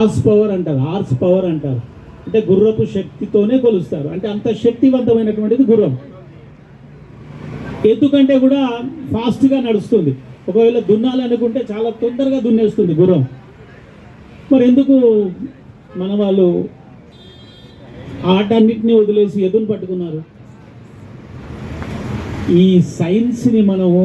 Horse power అంటారు, horse power అంటారు. అంటే గుర్రపు శక్తితోనే కొలుస్తారు. అంటే అంత శక్తివంతమైనటువంటిది గుర్రం. ఎందుకంటే కూడా ఫాస్ట్గా నడుస్తుంది. ఒకవేళ దున్నాలనుకుంటే చాలా తొందరగా దున్నేస్తుంది గుర్రం. మరి ఎందుకు మన వాళ్ళు ఆటన్నిటినీ వదిలేసి ఎద్దును పట్టుకున్నారు? ఈ సైన్స్ని మనము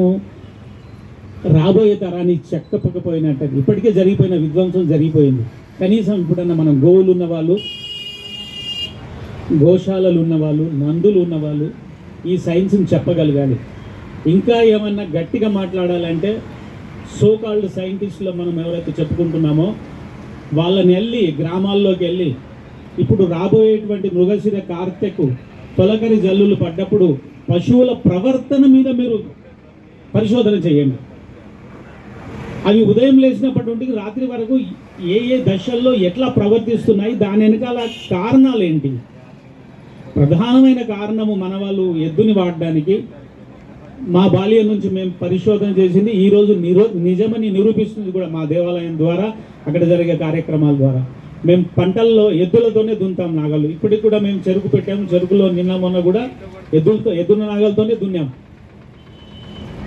రాబోయే తరానికి చెక్కపకపోయినట్టు ఇప్పటికే జరిగిపోయిన విధ్వంసం జరిగిపోయింది. కనీసం ఇప్పుడన్నా మనం గోవులు ఉన్నవాళ్ళు, గోశాలలు ఉన్నవాళ్ళు, మందులు ఉన్నవాళ్ళు ఈ సైన్స్ని చెప్పగలగాలి. ఇంకా ఏమన్నా గట్టిగా మాట్లాడాలంటే సోకాల్డ్ సైంటిస్టులు మనం ఎవరైతే చెప్పుకుంటున్నామో వాళ్ళని వెళ్ళి గ్రామాల్లోకి వెళ్ళి ఇప్పుడు రాబోయేటువంటి మృగశిర కార్తెకు తొలకరి జల్లులు పడ్డప్పుడు పశువుల ప్రవర్తన మీద మీరు పరిశోధన చేయండి. అవి ఉదయం లేచినప్పటి నుండి రాత్రి వరకు ఏ ఏ దశల్లో ఎట్లా ప్రవర్తిస్తున్నాయి, దాని వెనకాల కారణాలు ఏంటి? ప్రధానమైన కారణము మన వాళ్ళు ఎద్దుని వాడడానికి మా బాల్యం నుంచి మేము పరిశోధన చేసింది ఈరోజు నిజమని నిరూపిస్తుంది కూడా మా దేవాలయం ద్వారా, అక్కడ జరిగే కార్యక్రమాల ద్వారా. మేము పంటల్లో ఎద్దులతోనే దున్నుతాం నాగలు. ఇప్పటికి కూడా మేము చెరుకు పెట్టాము. చెరుకులో నిన్న మొన్న కూడా ఎద్దుల నాగలతోనే దున్నాం.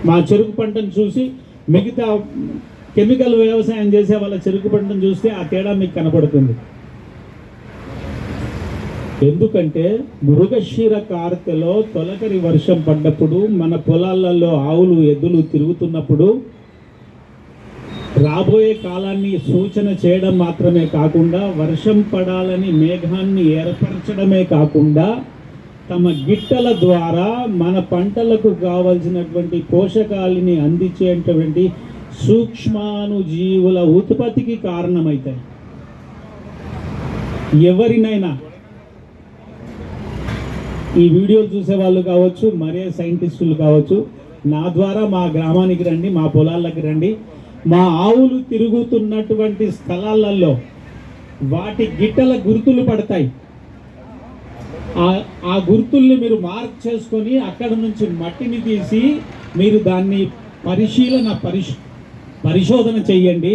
మా చెరుకు పంటను చూసి మిగతా కెమికల్ వ్యవసాయం చేసే వాళ్ళ చెరుకు పంటను చూస్తే ఆ తేడా మీకు కనపడుతుంది. ఎందుకంటే మృగశిర కార్తెలో తొలకరి వర్షం పడ్డప్పుడు మన పొలాలలో ఆవులు ఎద్దులు తిరుగుతున్నప్పుడు రాబోయే కాలాన్ని సూచన చేయడం మాత్రమే కాకుండా వర్షం పడాలని మేఘాన్ని ఏర్పరచడమే కాకుండా తమ గిట్టల ద్వారా మన పంటలకు కావలసినటువంటి పోషకాలని అందించేటువంటి సూక్ష్మాణుజీవుల ఉత్పత్తికి కారణమవుతాయి. ఎవరినైనా ఈ వీడియోలు చూసే వాళ్ళు కావచ్చు, మరే సైంటిస్టులు కావచ్చు, నా ద్వారా మా గ్రామానికి రండి, మా పొలాలకు రండి. మా ఆవులు తిరుగుతున్నటువంటి స్థలాలలో వాటి గిట్టల గుర్తులు పడతాయి. ఆ గుర్తుల్ని మీరు మార్క్ చేసుకొని అక్కడ నుంచి మట్టిని తీసి మీరు దాన్ని పరిశోధన చెయ్యండి.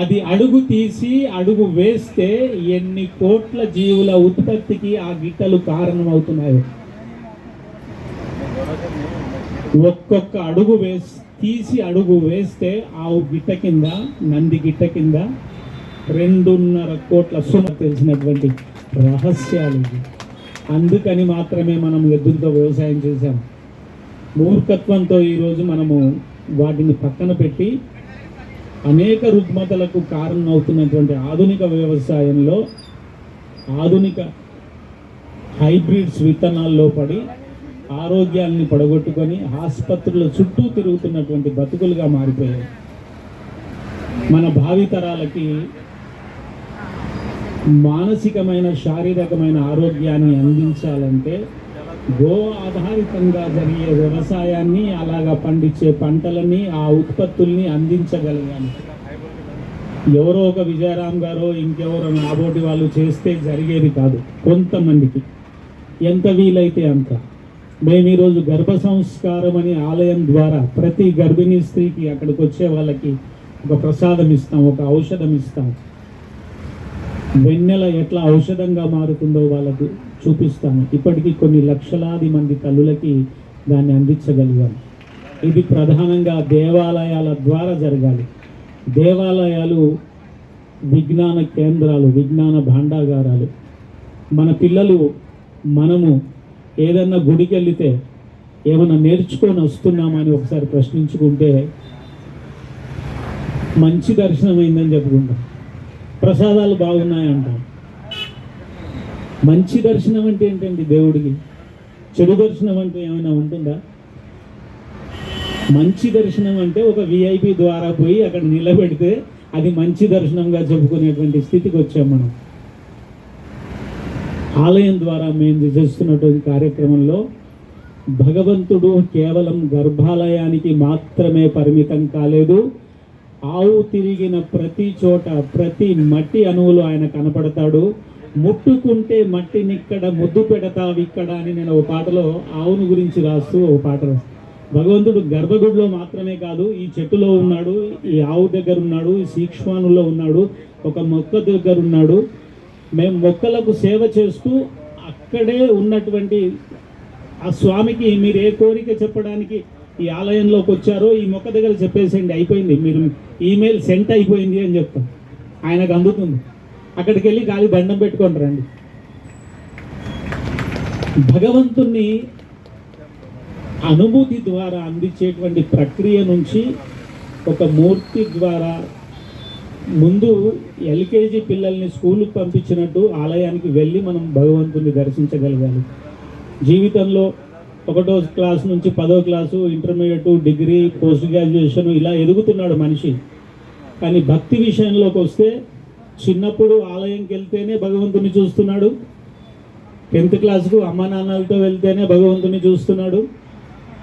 అది అడుగు తీసి అడుగు వేస్తే ఎన్ని కోట్ల జీవుల ఉత్పత్తికి ఆ గిట్టలు కారణమవుతున్నాయి. ఒక్కొక్క అడుగు తీసి అడుగు వేస్తే ఆవు గిట్ట కింద, నంది గిట్ట కింద 2.5 కోట్ల తెలిసినటువంటి రహస్యాలు. అందుకని మాత్రమే మనం ఎద్దులతో వ్యవసాయం చేశాం. మూర్ఖత్వంతో ఈరోజు మనము వాటిని పక్కన పెట్టి అనేక రుగ్మతలకు కారణం అవుతున్నటువంటి ఆధునిక వ్యవసాయంలో ఆధునిక హైబ్రిడ్స్ విత్తనాల్లో పడి ఆరోగ్యాన్ని పడగొట్టుకొని ఆసుపత్రుల చుట్టూ తిరుగుతున్నటువంటి బతుకులుగా మారిపోయాయి. మన భావితరాలకి మానసికమైన శారీరకమైన ఆరోగ్యాన్ని అందించాలంటే గో ఆధారితంగా జరిగే వ్యవసాయాన్ని, అలాగా పండించే పంటలని, ఆ ఉత్పత్తుల్ని అందించగలగాలి. ఎవరో ఒక విజయరామ్ గారో ఇంకెవరో నాబోటి వాళ్ళు చేస్తే జరిగేది కాదు. కొంతమందికి ఎంత వీలైతే అంత. మేము ఈరోజు గర్భ సంస్కారం అనే ఆలయం ద్వారా ప్రతి గర్భిణీ స్త్రీకి అక్కడికి వచ్చే వాళ్ళకి ఒక ప్రసాదం ఇస్తాం, ఒక ఔషధం ఇస్తాం. వెన్నెల ఎట్లా ఔషధంగా మారుతుందో వాళ్ళకు చూపిస్తాము. ఇప్పటికీ కొన్ని లక్షలాది మంది తల్లులకి దాన్ని అందించగలిగాం. ఇది ప్రధానంగా దేవాలయాల ద్వారా జరగాలి. దేవాలయాలు విజ్ఞాన కేంద్రాలు, విజ్ఞాన భాండాగారాలు. మన పిల్లలు మనము ఏదన్నా గుడికి వెళితే ఏమన్నా నేర్చుకొని వస్తున్నామని ఒకసారి ప్రశ్నించుకుంటే మంచి దర్శనం అయిందని చెప్పుకుంటాం, ప్రసాదాలు బాగున్నాయంటాం. మంచి దర్శనం అంటే ఏంటండి దేవుడికి? చెడు దర్శనం అంటే ఏమైనా ఉంటుందా? మంచి దర్శనం అంటే ఒక విఐపి ద్వారా పోయి అక్కడ నిలబెడితే అది మంచి దర్శనంగా చెప్పుకునేటువంటి స్థితికి వచ్చాం మనం. ఆలయం ద్వారా మేము చేస్తున్నటువంటి కార్యక్రమంలో భగవంతుడు కేవలం గర్భాలయానికి మాత్రమే పరిమితం కాలేదు. ఆవు తిరిగిన ప్రతి చోట, ప్రతి మట్టి అణువులు ఆయన కనపడతాడు. ముట్టుకుంటే మట్టినిక్కడ, ముద్దు పెడతావిక్కడ అని నేను ఒక పాటలో ఆవును గురించి రాస్తూ ఒక పాట రాస్తాను. భగవంతుడు గర్భగుడిలో మాత్రమే కాదు, ఈ చెట్టులో ఉన్నాడు, ఈ ఆవు దగ్గర ఉన్నాడు, ఈ సీక్ష్మానులో ఉన్నాడు, ఒక మొక్క దగ్గర ఉన్నాడు. మేము మొక్కలకు సేవ చేస్తూ అక్కడే ఉన్నటువంటి ఆ స్వామికి మీరు ఏ కోరిక చెప్పడానికి ఈ ఆలయంలోకి వచ్చారో ఈ మొక్క దగ్గర చెప్పేసేయండి, అయిపోయింది, మీరు ఈమెయిల్ సెంట్ అయిపోయింది అని చెప్తాం. ఆయనకు అందుతుంది. అక్కడికి వెళ్ళి గాలి దండం పెట్టుకొని రండి. భగవంతుణ్ణి అనుభూతి ద్వారా అందించేటువంటి ప్రక్రియ నుంచి ఒక మూర్తి ద్వారా ముందు ఎల్కేజీ పిల్లల్ని స్కూలుకు పంపించినట్టు ఆలయానికి వెళ్ళి మనం భగవంతుని దర్శించగలగాలి. జీవితంలో 1వ క్లాస్ నుంచి 10వ class, intermediate, degree, post graduation ఇలా ఎదుగుతున్నాడు మనిషి. కానీ భక్తి విషయంలోకి వస్తే చిన్నప్పుడు ఆలయంకి వెళ్తేనే భగవంతుని చూస్తున్నాడు, 10th క్లాస్కు అమ్మ నాన్నలతో వెళ్తేనే భగవంతుని చూస్తున్నాడు,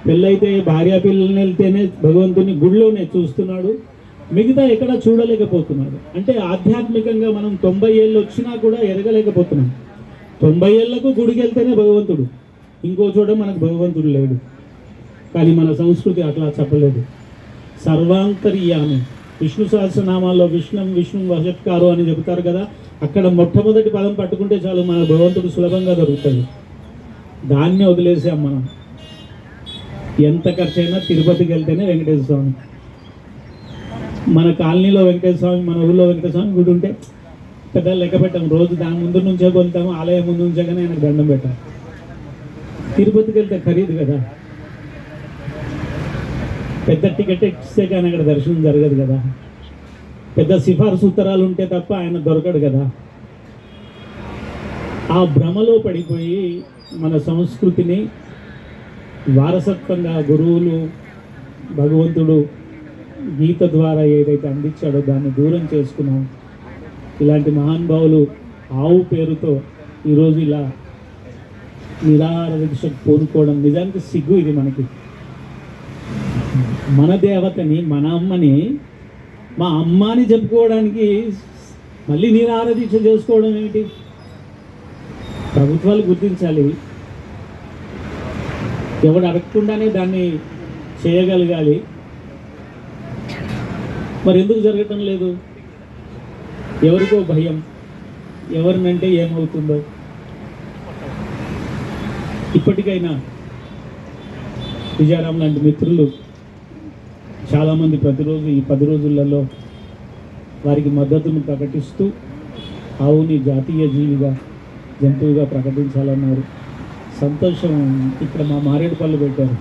పెళ్ళైతే భార్యా పిల్లల్ని వెళ్తేనే భగవంతుని గుడిలోనే చూస్తున్నాడు, మిగతా ఎక్కడ చూడలేకపోతున్నాడు. అంటే ఆధ్యాత్మికంగా మనం 90 ఏళ్ళు వచ్చినా కూడా ఎదగలేకపోతున్నాం. 90 ఏళ్లకు గుడికి వెళ్తేనే భగవంతుడు, ఇంకో చోట మనకు భగవంతుడు లేడు. కానీ మన సంస్కృతి అట్లా చెప్పలేదు. సర్వాంతర్యామి, విష్ణు సహస్రనామాల్లో విష్ణు వశత్కారు అని చెబుతారు కదా, అక్కడ మొట్టమొదటి పదం పట్టుకుంటే చాలు మన భగవంతుడు సులభంగా దొరుకుతుంది. దాన్నే వదిలేసాం మనం. ఎంత ఖర్చు అయినా తిరుపతికి వెళ్తేనే వెంకటేశ్వర స్వామి, మన కాలనీలో వెంకటేశ్వర స్వామి, మన ఊళ్ళో వెంకటేశ్వర స్వామి గుడి ఉంటే పెద్ద లెక్క పెట్టాం, రోజు దాని ముందు నుంచే వెళ్తాము, ఆలయం ముందు నుంచే కానీ ఆయనకు దండం పెట్టాం. తిరుపతికి వెళ్తే ఖరీదు కదా, పెద్ద టికెట్ ఇస్తే కానీ అక్కడ దర్శనం జరగదు కదా, పెద్ద సిఫార్సు ఉత్తరాలు ఉంటే తప్ప ఆయన దొరకడు కదా. ఆ భ్రమలో పడిపోయి మన సంస్కృతిని వారసత్వంగా గురువులు, భగవంతుడు గీత ద్వారా ఏదైతే అందించాడో దాన్ని దూరం చేసుకున్నాం. ఇలాంటి మహానుభావులు ఆవు పేరుతో ఈరోజు ఇలా నిరాహార దీక్షకు పూనుకోవడం నిజానికి సిగ్గు. ఇది మనకి మన దేవతని, మన అమ్మని, మా అమ్మాని చెప్పుకోవడానికి మళ్ళీ నిరాహార దీక్ష చేసుకోవడం ఏమిటి? ప్రభుత్వాలు గుర్తించాలి, ఎవడు అడగకుండానే దాన్ని చేయగలగాలి. మరి ఎందుకు జరగటం లేదు? ఎవరికో భయం, ఎవరినంటే ఏమవుతుందో. ఇప్పటికైనా విజయరామ్ లాంటి మిత్రులు చాలామంది ప్రతిరోజు ఈ 10 రోజులలో వారికి మద్దతును ప్రకటిస్తూ ఆవుని జాతీయ జీవిగా, జంతువుగా ప్రకటించాలన్నారు. సంతోషం. ఇక్కడ మా మారేడుపల్లి పెట్టారు.